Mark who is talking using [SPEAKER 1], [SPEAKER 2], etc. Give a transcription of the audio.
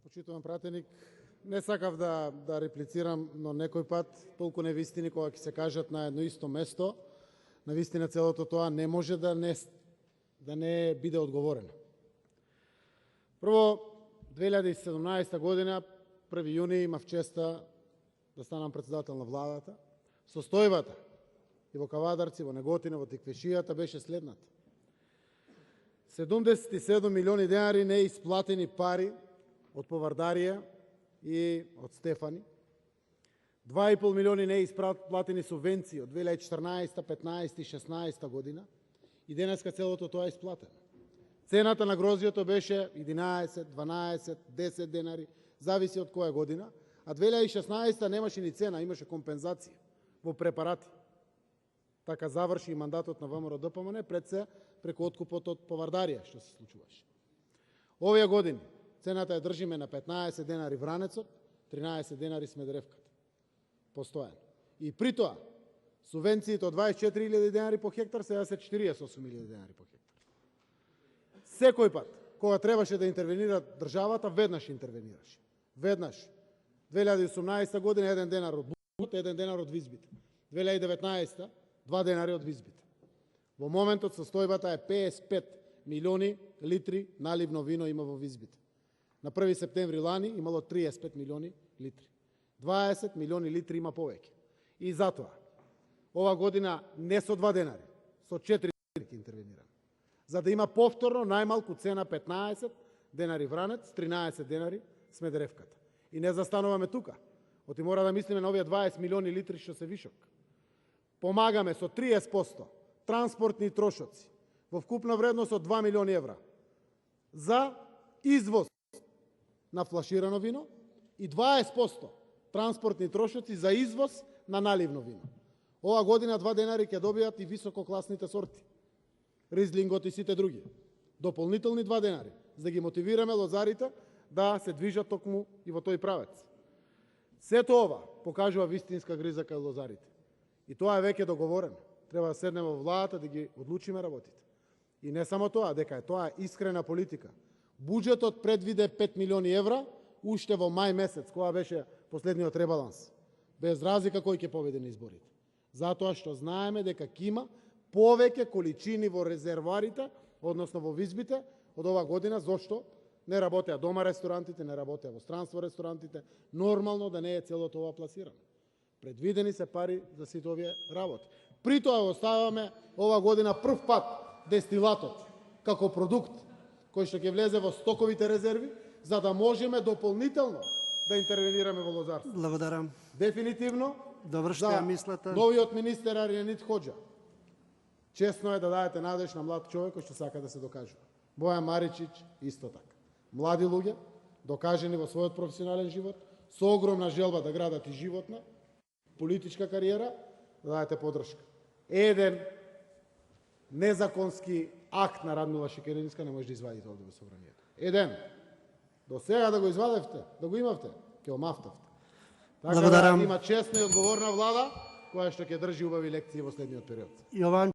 [SPEAKER 1] Почитуван пратеник, не сакав да реплицирам, но некој пат толку невистини кога ќе се кажат на едно исто место, навистина целото тоа не може да не биде одговорено. Прво, 2017 година, 1 јуни, имав честа да станам председател на владата. Состојбата и во Кавадарци, во Неготино, во Тиквешијата беше следната. 77 милиони денари неисплатени пари од Повардарија и од Стефани, 2,5 милиони неисплатени субвенции од 2014, 15 и 16 година и денеска целото тоа е исплатено. Цената на грозјото беше 11, 12, 10 денари, зависи од која година, а 2016 немаше ни цена, имаше компензација во препарати. Така заврши и мандатот на ВМРО ДПМН, пред се преку откупот од Повардарија, што се случуваше. Овие години цената ја држиме на 15 денари Вранецот, 13 денари Смедеревката. Постојано. И при тоа, субвенциите од 24.000 денари по хектар сега се 48.000 денари по хектар. Секој пат, кога требаше да интервенира државата, веднаш интервенираше. Веднаш. 2018 година 1 денар од Бут, 1 денар од Визбите. 2019 2 денари од Визбите. Во моментот состојбата е 55 милиони литри наливно вино има во Визбите. На 1 септември лани имало 35 милиони литри. 20 милиони литри има повеќе. И затоа, ова година не со 2 денари, со 4 денари интервенираме. За да има повторно најмалку цена 15 денари Вранец, 13 денари Смедеревката. И не застануваме тука. Оти мора да мислиме на овие 20 милиони литри што се вишок. Помагаме со 30% транспортни трошоци во вкупна вредност од 2 милиони евра за извоз на флаширано вино и 20% транспортни трошоци за извоз на наливно вино. Ова година 2 денари ќе добијат и висококласните сорти. Ризлингот и сите други. Дополнителни 2 денари, за да ги мотивираме лозарите да се движат токму и во тој правец. Сето ова покажува вистинска грижа кај лозарите. И тоа е веќе договорено. Треба да седнеме во владата да ги одлучиме работите. И не само тоа, дека е тоа искрена политика. Буџетот предвиде 5 милиони евра уште во мај месец, кога беше последниот ребаланс. Без разлика кој ќе победи на изборите. Затоа што знаеме дека ќе има повеќе количини во резервоарите, односно во визбите, од ова година. Зошто? Не работеа дома ресторантите, не работеа во странство ресторантите. Нормално да не е целото ова пласирано. Предвидени се пари за сите овие работи. При тоа оставаме ова година прв пат дестилатот како продукт кој што ќе влезе во стоковите резерви, за да можеме дополнително да интервенираме во лозарството.
[SPEAKER 2] Благодарам.
[SPEAKER 1] Дефинитивно,
[SPEAKER 2] Доврште мислата.
[SPEAKER 1] Новиот министер Арјанит Хоџа. Честно е да дадете надеж на млад човек кој што сака да се докажува. Бојан Маричич исто така. Млади луѓе, докажени во својот професионален живот, со огромна желба да градат и животна, политичка кариера, да дадете поддршка. Еден незаконски акт на Радмила Шикеринска не може да извадите овде во собранието. Еден. До сега да го извадевте, да го имавте, ќе омафтавте. Така
[SPEAKER 2] Благодарам.
[SPEAKER 1] да има честна и одговорна влада, која што ќе држи убави лекции во следниот период.
[SPEAKER 2] Јован